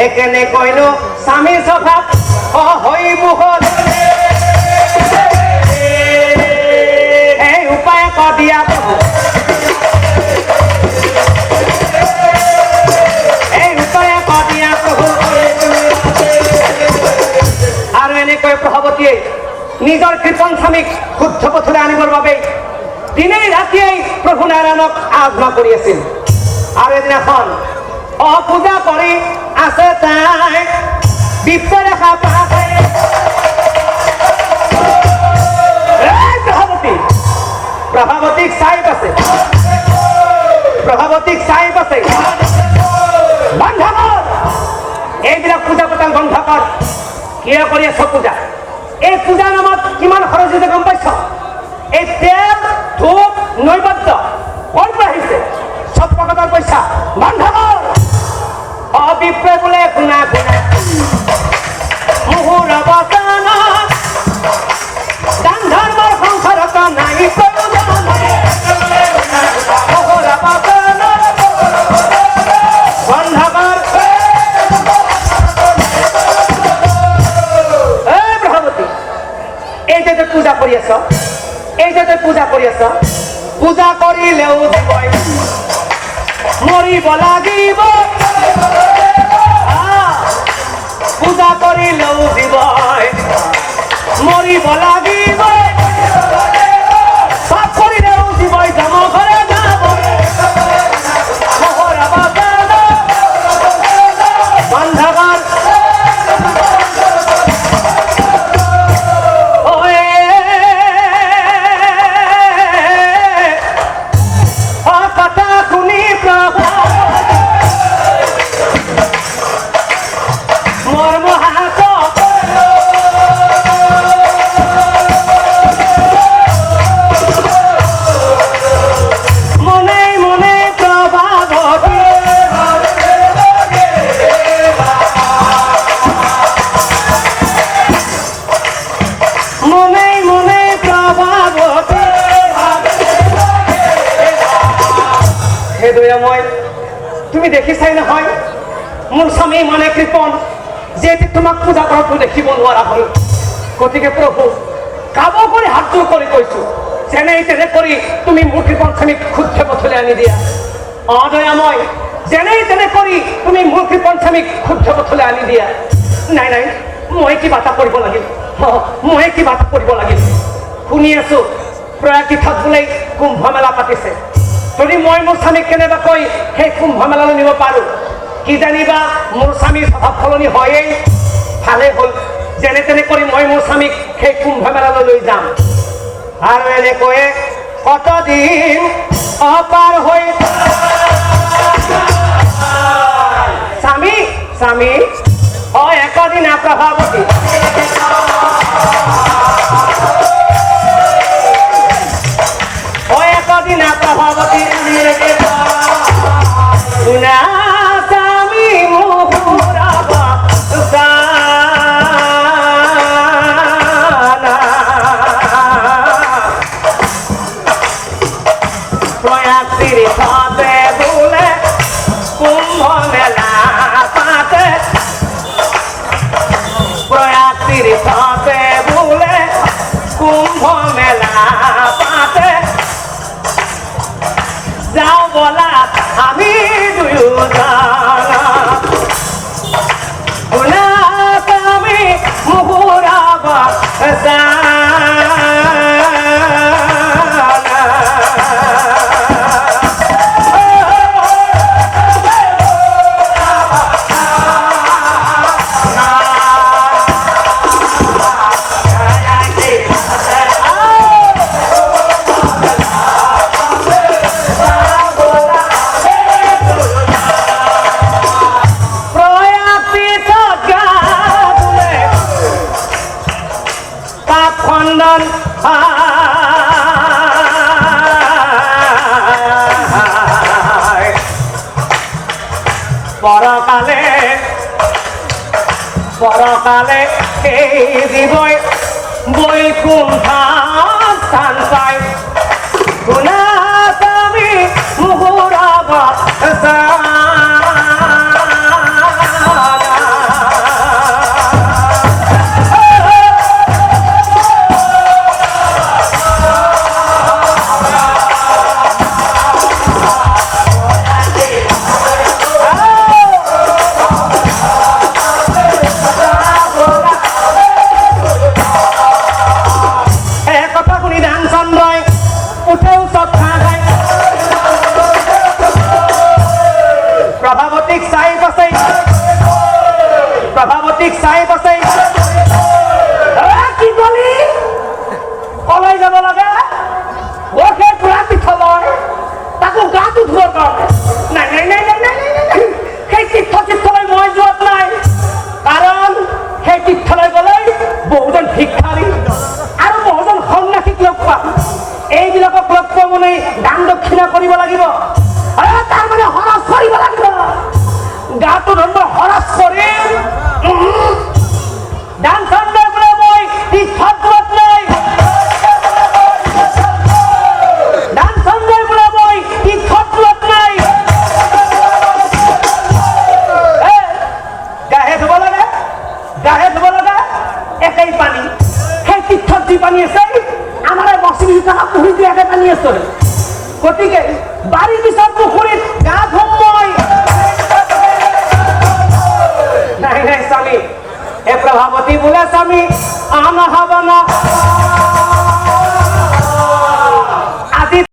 এখানে কইল স্বামী স্বভাব হই মুহল এই উপায় কদিয়া এই উপায় কদিয়া প্রভু আর এনে কয় প্রভাবতীয়ে নিজের কৃপণ স্বামীক শুদ্ধ পথলে আনিবৰ বাবে দিনেই ৰাতিয়েই প্ৰভু নাৰায়ণক আৰাধনা কৰি আছিল আৰু এদিনাখন পূজা কৰি আছে তাই বিপৰেখা পাই প্ৰভাৱতীক চাই আছে প্ৰভাৱতীক চাই আছে বন্ধ কৰ এইবিলাক পূজা পতাল বন্ধ কৰ কিয় কৰি আছ পূজা এই পূজা নামত কিমান খৰচ হৈছে গম পাইছ এই তেল ধূপ নৈবেদ্য ক'ৰ পৰা আহিছে সব পকেটৰ পইচা বন্ধ কৰ অবিপ্ৰে বোলে শুনা শুনা মুহুৰ বচন দান ধৰ্মৰ সংসাৰত নাই প্ৰয়োজন মুহুৰ বচন বন্ধ কৰ প্ৰভাৱতী এই যে পূজা কৰি আছ এই যে পূজা কৰি আছ পূজা কৰিলেও দিবই মৰিব লাগিব পূজা কৰিলেও জীৱই মৰিব লাগিব পাপ কৰিলেও জীৱই যাম ঘৰে যাব বন্ধবান কথা শুনি প্ৰভু মৰ্ম হাত মনে মনে প্ৰভাৱতী মনে মনে প্ৰভাৱতী হে দয়াময় তুমি দেখিছাই নহয় মোৰ স্বামী মানে কৃপণ যে তোমাক পূজা কৰাটো দেখিব নোৱাৰা হ'ল গতিকে প্ৰভু কাব কৰি হাত জোৰ কৰি কৈছো যেনে তেনে কৰি তুমি মোৰ কৃপণ স্বামীক শুদ্ধ পথলৈ আনি দিয়া অদয়াময় যেনে তেনে কৰি তুমি মোৰ কৃপণ স্বামীক শুদ্ধ পথলৈ আনি দিয়া নাই নাই মই কিবা এটা কৰিব লাগিল মই কিবা এটা কৰিব লাগিল শুনি আছো প্ৰয়াগ তীৰ্থত বোলে কুম্ভ মেলা পাতিছে যদি মই মোৰ স্বামীক কেনেবাকৈ সেই কুম্ভ মেলালৈ নিব পাৰো কি জানিবা মোৰ স্বামীৰ স্বভাৱ সলনি হয়েই ভালে হ'ল যেনে তেনে কৰি মই মোৰ স্বামীক সেই কুম্ভ মেলালৈ লৈ যাম আৰু এনেকৈয়ে কতদিন অপাৰ হৈ স্বামী স্বামী হয় একদিন প্ৰভাৱতী হয় একদিন প্ৰভাৱতী শুনা স্বামী মুহুৰাবা প্ৰয়াগ তীৰ্থতে বোলে কুম্ভ মেলা পাতে প্ৰয়াগ তীৰ্থতে বোলে কুম্ভ মেলা পাতে যাও বলা আমি দুয়োজন শুনা স্বামী মুহুৰাবা খণ্ডন পৰকালে পৰকালে এই জীৱই বৈকুণ্ঠ স্থান পায় শুনা স্বামী মুহুৰাবা প্ৰভাৱতীক চাই পাছে কি কলি কলৈ যাব লাগে সেই পুৰা তীৰ্থলৈ তাকো গাটো ধুব কাৰণে নাই নাই নাই নাই নাই সেই তীৰ্থলৈ মই যোৱাত নাই কাৰণ সেই তীৰ্থলৈ গ'লে বহুজন ভিক্ষাৰী আৰু বহুজন সন্ন্যাসীক লগ পাম এইবিলাকক লগ পোৱা মানে দান দক্ষিণা কৰিব লাগিব তাৰ মানে হৰচ কৰিব লাগিব গাটো ধৰ্ম হৰচ কৰিম দান চন্দ্ৰ বোলে মই তীৰ্থত নাই দান চন্দ্ৰ বোলে মই তীৰ্থত নাই গাহে ধুব লাগে একেই পানী সেই তীৰ্থত যি পানী আছে আমাৰ বছৰি থকা পুখুৰী দিয়াকে পানী আছে গতিকে বাৰীৰ পিছত পুখুৰীত গা ধুম মই নাই নাই স্বামী हे प्रभावती बोले स्वामी आना हवना